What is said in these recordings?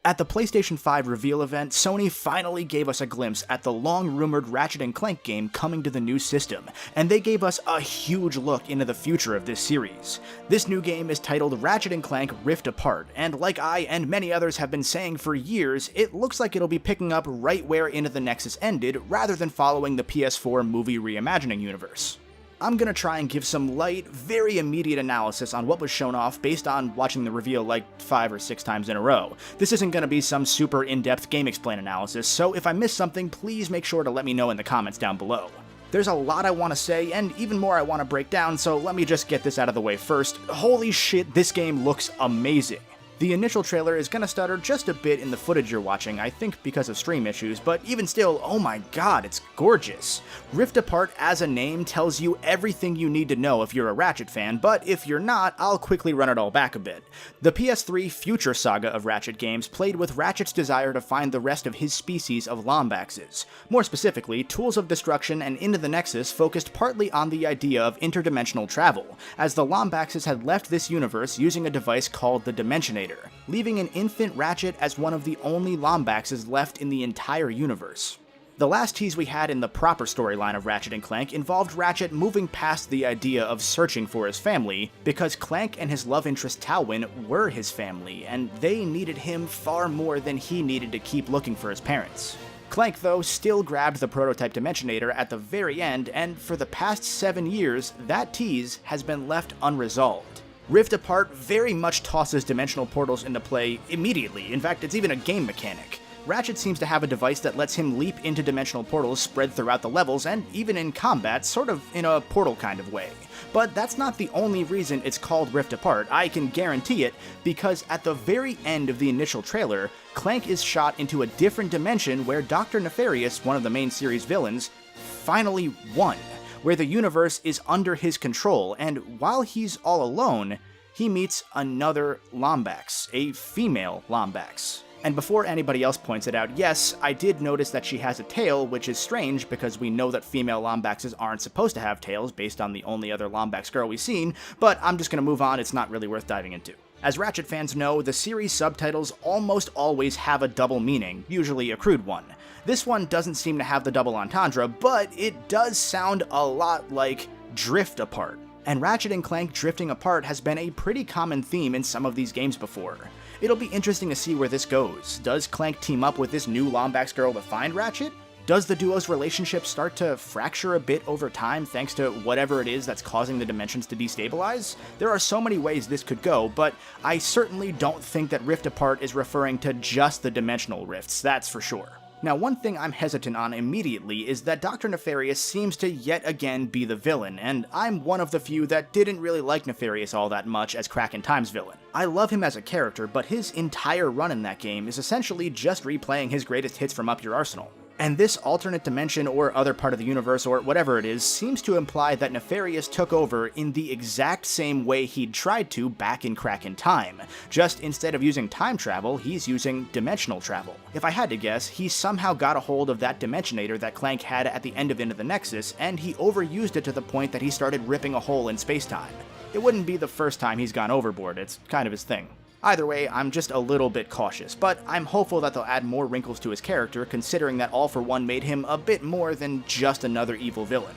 At the PlayStation 5 reveal event, Sony finally gave us a glimpse at the long-rumored Ratchet & Clank game coming to the new system, and they gave us a huge look into the future of this series. This new game is titled Ratchet & Clank Rift Apart, and like I and many others have been saying for years, it looks like it'll be picking up right where Into the Nexus ended, rather than following the PS4 movie reimagining universe. I'm gonna try and give some light, very immediate analysis on what was shown off based on watching the reveal like 5 or 6 times in a row. This isn't gonna be some super in-depth game explain analysis, so if I miss something, please make sure to let me know in the comments down below. There's a lot I want to say, and even more I want to break down, so let me just get this out of the way first. Holy shit, this game looks amazing. The initial trailer is gonna stutter just a bit in the footage you're watching, I think because of stream issues, but even still, oh my god, it's gorgeous. Rift Apart as a name tells you everything you need to know if you're a Ratchet fan, but if you're not, I'll quickly run it all back a bit. The PS3 future saga of Ratchet games played with Ratchet's desire to find the rest of his species of Lombaxes. More specifically, Tools of Destruction and Into the Nexus focused partly on the idea of interdimensional travel, as the Lombaxes had left this universe using a device called the Dimensionator, leaving an infant Ratchet as one of the only Lombaxes left in the entire universe. The last tease we had in the proper storyline of Ratchet & Clank involved Ratchet moving past the idea of searching for his family, because Clank and his love interest Talwyn were his family, and they needed him far more than he needed to keep looking for his parents. Clank, though, still grabbed the prototype Dimensionator at the very end, and for the past 7 years, that tease has been left unresolved. Rift Apart very much tosses dimensional portals into play immediately. In fact, it's even a game mechanic. Ratchet seems to have a device that lets him leap into dimensional portals spread throughout the levels, and even in combat, sort of in a Portal kind of way. But that's not the only reason it's called Rift Apart, I can guarantee it, because at the very end of the initial trailer, Clank is shot into a different dimension where Dr. Nefarious, one of the main series villains, finally won, where the universe is under his control, and while he's all alone, he meets another Lombax, a female Lombax. And before anybody else points it out, yes, I did notice that she has a tail, which is strange because we know that female Lombaxes aren't supposed to have tails based on the only other Lombax girl we've seen, but I'm just gonna move on, it's not really worth diving into. As Ratchet fans know, the series subtitles almost always have a double meaning, usually a crude one. This one doesn't seem to have the double entendre, but it does sound a lot like Drift Apart. And Ratchet & Clank drifting apart has been a pretty common theme in some of these games before. It'll be interesting to see where this goes. Does Clank team up with this new Lombax girl to find Ratchet? Does the duo's relationship start to fracture a bit over time thanks to whatever it is that's causing the dimensions to destabilize? There are so many ways this could go, but I certainly don't think that Rift Apart is referring to just the dimensional rifts, that's for sure. Now, one thing I'm hesitant on immediately is that Dr. Nefarious seems to yet again be the villain, and I'm one of the few that didn't really like Nefarious all that much as Crack in Time's villain. I love him as a character, but his entire run in that game is essentially just replaying his greatest hits from Up Your Arsenal. And this alternate dimension or other part of the universe or whatever it is seems to imply that Nefarious took over in the exact same way he'd tried to back in Crack in Time. Just instead of using time travel, he's using dimensional travel. If I had to guess, he somehow got a hold of that Dimensionator that Clank had at the end of Into the Nexus, and he overused it to the point that he started ripping a hole in space-time. It wouldn't be the first time he's gone overboard, it's kind of his thing. Either way, I'm just a little bit cautious, but I'm hopeful that they'll add more wrinkles to his character, considering that All for One made him a bit more than just another evil villain.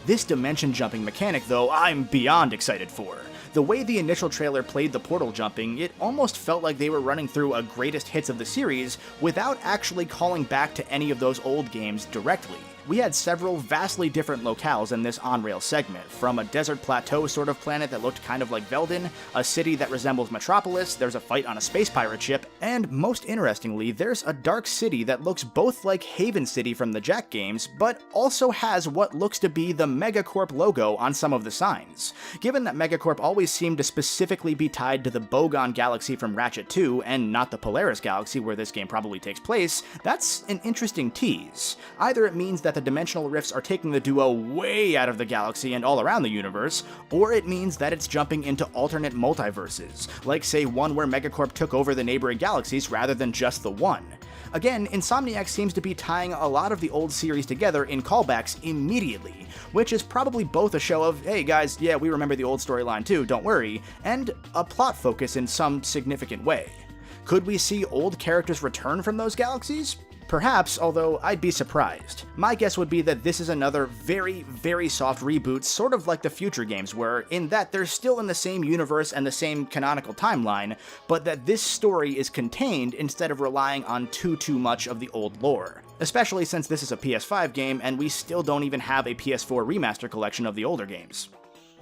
This dimension jumping mechanic, though, I'm beyond excited for. The way the initial trailer played the portal jumping, it almost felt like they were running through a greatest hits of the series without actually calling back to any of those old games directly. We had several vastly different locales in this on-rail segment, from a desert plateau sort of planet that looked kind of like Veldin, a city that resembles Metropolis, there's a fight on a space pirate ship, and most interestingly, there's a dark city that looks both like Haven City from the Jack games, but also has what looks to be the Megacorp logo on some of the signs. Given that Megacorp always seemed to specifically be tied to the Bogon Galaxy from Ratchet 2, and not the Polaris Galaxy where this game probably takes place, that's an interesting tease. Either it means that the dimensional rifts are taking the duo way out of the galaxy and all around the universe, or it means that it's jumping into alternate multiverses, like say one where Megacorp took over the neighboring galaxies rather than just the one. Again, Insomniac seems to be tying a lot of the old series together in callbacks immediately, which is probably both a show of, hey guys, yeah, we remember the old storyline too, don't worry, and a plot focus in some significant way. Could we see old characters return from those galaxies? Perhaps, although I'd be surprised. My guess would be that this is another very, very soft reboot, sort of like the future games were, in that they're still in the same universe and the same canonical timeline, but that this story is contained instead of relying on too much of the old lore. Especially since this is a PS5 game and we still don't even have a PS4 remaster collection of the older games.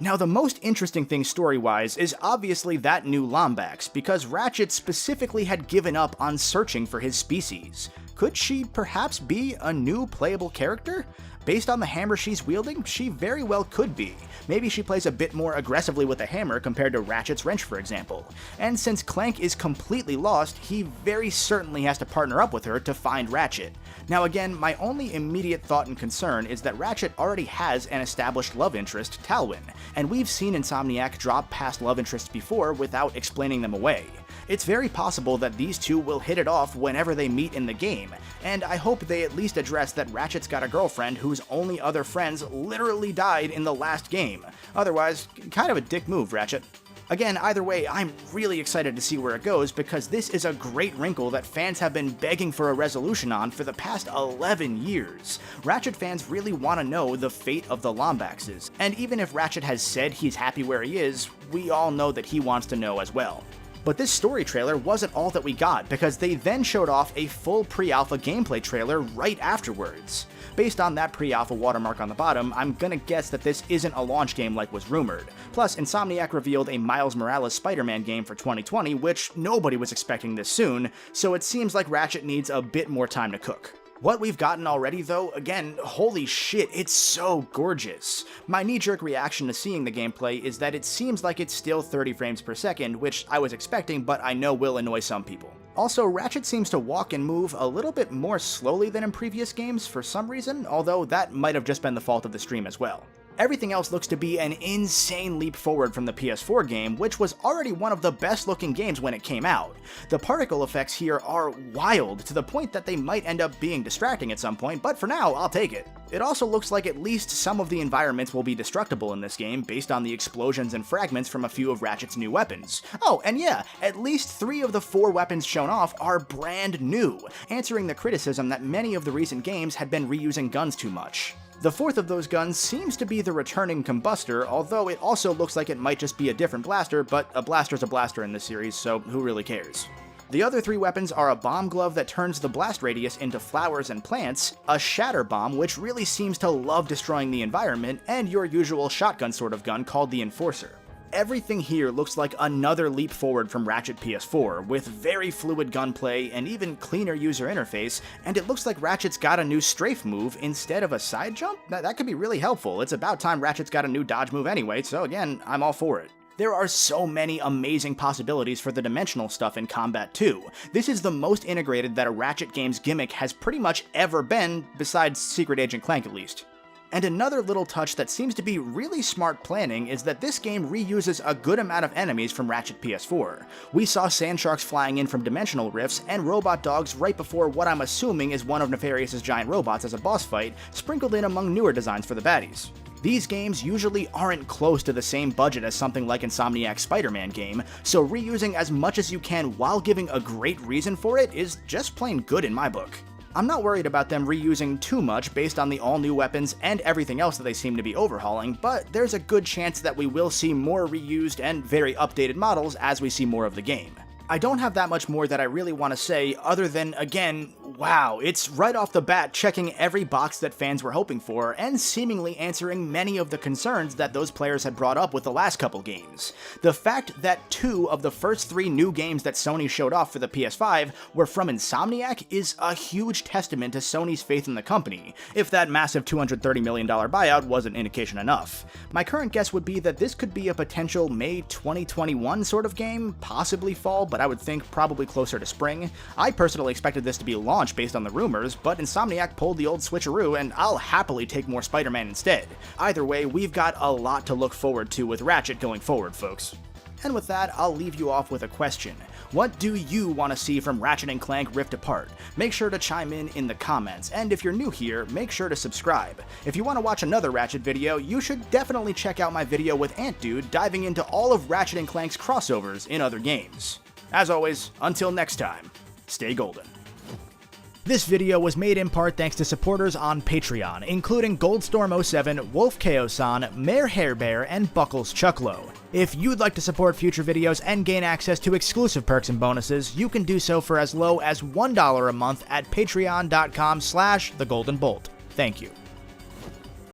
Now, the most interesting thing story-wise is obviously that new Lombax, because Ratchet specifically had given up on searching for his species. Could she perhaps be a new playable character? Based on the hammer she's wielding, she very well could be. Maybe she plays a bit more aggressively with a hammer compared to Ratchet's wrench, for example. And since Clank is completely lost, he very certainly has to partner up with her to find Ratchet. Now again, my only immediate thought and concern is that Ratchet already has an established love interest, Talwyn, and we've seen Insomniac drop past love interests before without explaining them away. It's very possible that these two will hit it off whenever they meet in the game, and I hope they at least address that Ratchet's got a girlfriend whose only other friends literally died in the last game. Otherwise, kind of a dick move, Ratchet. Again, either way, I'm really excited to see where it goes, because this is a great wrinkle that fans have been begging for a resolution on for the past 11 years. Ratchet fans really want to know the fate of the Lombaxes, and even if Ratchet has said he's happy where he is, we all know that he wants to know as well. But this story trailer wasn't all that we got, because they then showed off a full pre-alpha gameplay trailer right afterwards. Based on that pre-alpha watermark on the bottom, I'm gonna guess that this isn't a launch game like was rumored. Plus, Insomniac revealed a Miles Morales Spider-Man game for 2020, which nobody was expecting this soon, so it seems like Ratchet needs a bit more time to cook. What we've gotten already though, again, holy shit, it's so gorgeous. My knee-jerk reaction to seeing the gameplay is that it seems like it's still 30 frames per second, which I was expecting, but I know will annoy some people. Also, Ratchet seems to walk and move a little bit more slowly than in previous games for some reason, although that might have just been the fault of the stream as well. Everything else looks to be an insane leap forward from the PS4 game, which was already one of the best looking games when it came out. The particle effects here are wild, to the point that they might end up being distracting at some point, but for now, I'll take it. It also looks like at least some of the environments will be destructible in this game, based on the explosions and fragments from a few of Ratchet's new weapons. Oh, and yeah, at least 3 of the 4 weapons shown off are brand new, answering the criticism that many of the recent games had been reusing guns too much. The 4th of those guns seems to be the returning combustor, although it also looks like it might just be a different blaster, but a blaster's a blaster in this series, so who really cares? The other 3 weapons are a bomb glove that turns the blast radius into flowers and plants, a shatter bomb which really seems to love destroying the environment, and your usual shotgun sort of gun called the Enforcer. Everything here looks like another leap forward from Ratchet PS4, with very fluid gunplay, and even cleaner user interface, and it looks like Ratchet's got a new strafe move instead of a side jump? That could be really helpful. It's about time Ratchet's got a new dodge move anyway, so again, I'm all for it. There are so many amazing possibilities for the dimensional stuff in combat too. This is the most integrated that a Ratchet game's gimmick has pretty much ever been, besides Secret Agent Clank at least. And another little touch that seems to be really smart planning is that this game reuses a good amount of enemies from Ratchet PS4. We saw sand sharks flying in from dimensional rifts, and robot dogs right before what I'm assuming is one of Nefarious's giant robots as a boss fight, sprinkled in among newer designs for the baddies. These games usually aren't close to the same budget as something like Insomniac's Spider-Man game, so reusing as much as you can while giving a great reason for it is just plain good in my book. I'm not worried about them reusing too much based on the all-new weapons and everything else that they seem to be overhauling, but there's a good chance that we will see more reused and very updated models as we see more of the game. I don't have that much more that I really want to say other than, again, wow, it's right off the bat checking every box that fans were hoping for, and seemingly answering many of the concerns that those players had brought up with the last couple games. The fact that 2 of the first 3 new games that Sony showed off for the PS5 were from Insomniac is a huge testament to Sony's faith in the company, if that massive $230 million buyout wasn't indication enough. My current guess would be that this could be a potential May 2021 sort of game, possibly fall, but I would think probably closer to spring. I personally expected this to be launched based on the rumors, but Insomniac pulled the old switcheroo, and I'll happily take more Spider-Man instead. Either way, we've got a lot to look forward to with Ratchet going forward, folks. And with that, I'll leave you off with a question. What do you want to see from Ratchet & Clank Rift Apart? Make sure to chime in the comments, and if you're new here, make sure to subscribe. If you want to watch another Ratchet video, you should definitely check out my video with Ant Dude diving into all of Ratchet & Clank's crossovers in other games. As always, until next time, stay golden. This video was made in part thanks to supporters on Patreon, including Goldstorm07, Wolf Ko-san, Mayor Hairbear, and Buckles Chucklow. If you'd like to support future videos and gain access to exclusive perks and bonuses, you can do so for as low as $1 a month at patreon.com/thegoldenbolt. Thank you.